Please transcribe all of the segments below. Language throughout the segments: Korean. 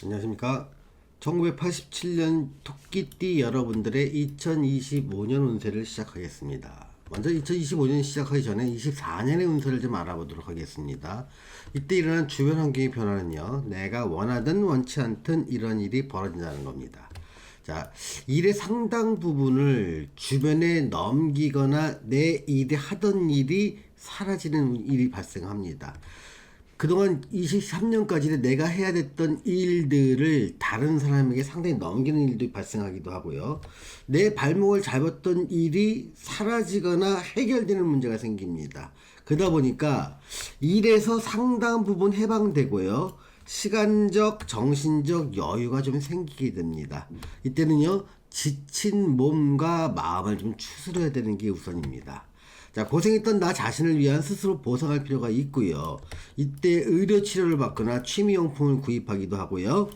안녕하십니까. 1987년 토끼띠 여러분들의 2025년 운세를 시작하겠습니다. 먼저 2025년 시작하기 전에 24년의 운세를 좀 알아보도록 하겠습니다. 이때 일어난 주변 환경의 변화는요, 내가 원하든 원치 않든 이런 일이 벌어진다는 겁니다. 자, 일의 상당 부분을 주변에 넘기거나 내 일이 하던 일이 사라지는 일이 발생합니다. 그동안 23년까지 내가 해야 됐던 일들을 다른 사람에게 상당히 넘기는 일도 발생하기도 하고요. 내 발목을 잡았던 일이 사라지거나 해결되는 문제가 생깁니다. 그러다 보니까 일에서 상당 부분 해방되고요. 시간적, 정신적 여유가 좀 생기게 됩니다. 이때는요, 지친 몸과 마음을 좀 추스려야 되는 게 우선입니다. 자, 고생했던 나 자신을 위한 스스로 보상할 필요가 있고요. 이때 의료 치료를 받거나 취미용품을 구입하기도 하고요.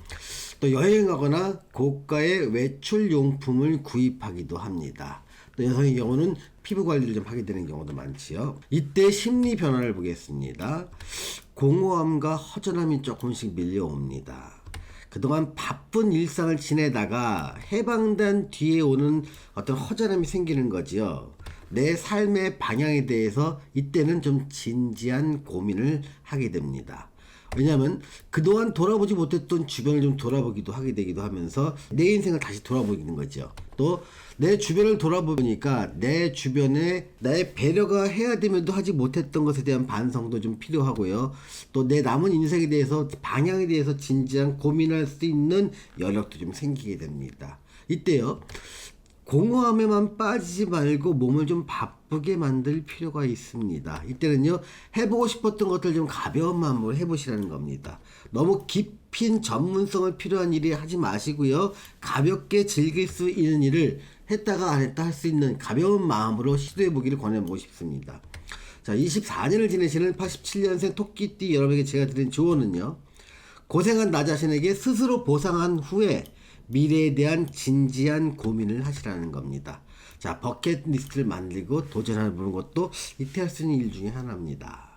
또 여행하거나 고가의 외출 용품을 구입하기도 합니다. 또 여성의 경우는 피부 관리를 좀 하게 되는 경우도 많지요. 이때 심리 변화를 보겠습니다. 공허함과 허전함이 조금씩 밀려옵니다. 그동안 바쁜 일상을 지내다가 해방된 뒤에 오는 어떤 허전함이 생기는 거지요. 내 삶의 방향에 대해서 이때는 좀 진지한 고민을 하게 됩니다. 왜냐하면 그동안 돌아보지 못했던 주변을 좀 돌아보기도 하게 되기도 하면서 내 인생을 다시 돌아보는 거죠. 또 내 주변을 돌아보니까 내 주변에 나의 배려가 해야 되면도 하지 못했던 것에 대한 반성도 좀 필요하고요. 또 내 남은 인생에 대해서 방향에 대해서 진지한 고민할 수 있는 여력도 좀 생기게 됩니다. 이때요, 공허함에만 빠지지 말고 몸을 좀 바쁘게 만들 필요가 있습니다. 이때는요, 해보고 싶었던 것들 좀 가벼운 마음으로 해보시라는 겁니다. 너무 깊은 전문성을 필요한 일이 하지 마시고요, 가볍게 즐길 수 있는 일을 했다가 안 했다 할 수 있는 가벼운 마음으로 시도해보기를 권해보고 싶습니다. 자, 24년을 지내시는 87년생 토끼띠 여러분에게 제가 드린 조언은요, 고생한 나 자신에게 스스로 보상한 후에 미래에 대한 진지한 고민을 하시라는 겁니다. 자, 버킷리스트를 만들고 도전해보는 것도 이때 할 수 있는 일 중에 하나입니다.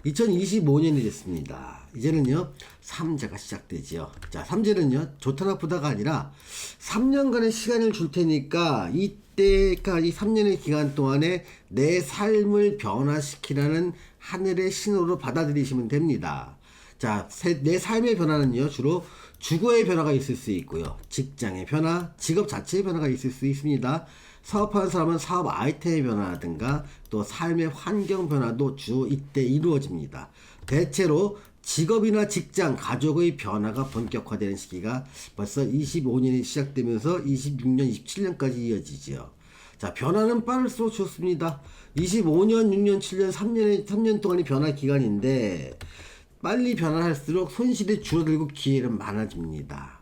2025년이 됐습니다. 이제는요, 삼재가 시작되지요. 자, 삼재는요, 좋다 나쁘다가 아니라 3년간의 시간을 줄 테니까 이때까지 3년의 기간 동안에 내 삶을 변화시키라는 하늘의 신호로 받아들이시면 됩니다. 자, 내 삶의 변화는요, 주로 주거의 변화가 있을 수 있고요. 직장의 변화, 직업 자체의 변화가 있을 수 있습니다. 사업하는 사람은 사업 아이템의 변화라든가 또 삶의 환경 변화도 주로 이때 이루어집니다. 대체로 직업이나 직장, 가족의 변화가 본격화되는 시기가 벌써 25년이 시작되면서 26년, 27년까지 이어지죠. 자, 변화는 빠를수록 좋습니다. 25년, 6년, 7년, 3년 동안이 변화 기간인데 빨리 변화할수록 손실이 줄어들고 기회는 많아집니다.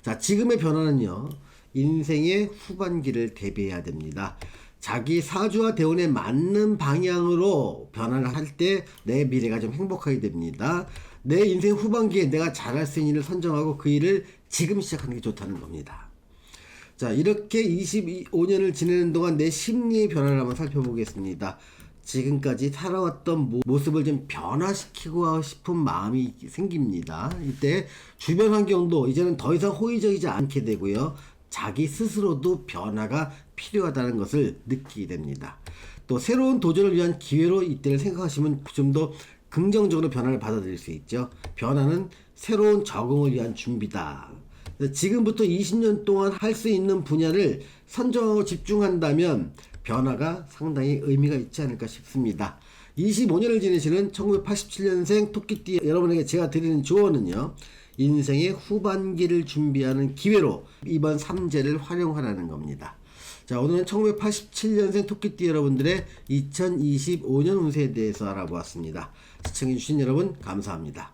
자, 지금의 변화는요, 인생의 후반기를 대비해야 됩니다. 자기 사주와 대운에 맞는 방향으로 변화를 할 때 내 미래가 좀 행복하게 됩니다. 내 인생 후반기에 내가 잘할 수 있는 일을 선정하고 그 일을 지금 시작하는 게 좋다는 겁니다. 자, 이렇게 25년을 지내는 동안 내 심리의 변화를 한번 살펴보겠습니다. 지금까지 살아왔던 모습을 좀 변화시키고 싶은 마음이 생깁니다. 이때 주변 환경도 이제는 더 이상 호의적이지 않게 되고요. 자기 스스로도 변화가 필요하다는 것을 느끼게 됩니다. 또 새로운 도전을 위한 기회로 이때를 생각하시면 좀 더 긍정적으로 변화를 받아들일 수 있죠. 변화는 새로운 적응을 위한 준비다. 지금부터 20년 동안 할 수 있는 분야를 선정하고 집중한다면 변화가 상당히 의미가 있지 않을까 싶습니다. 25년을 지내시는 1987년생 토끼띠 여러분에게 제가 드리는 조언은요, 인생의 후반기를 준비하는 기회로 이번 삼재를 활용하라는 겁니다. 자, 오늘은 1987년생 토끼띠 여러분들의 2025년 운세에 대해서 알아보았습니다. 시청해주신 여러분 감사합니다.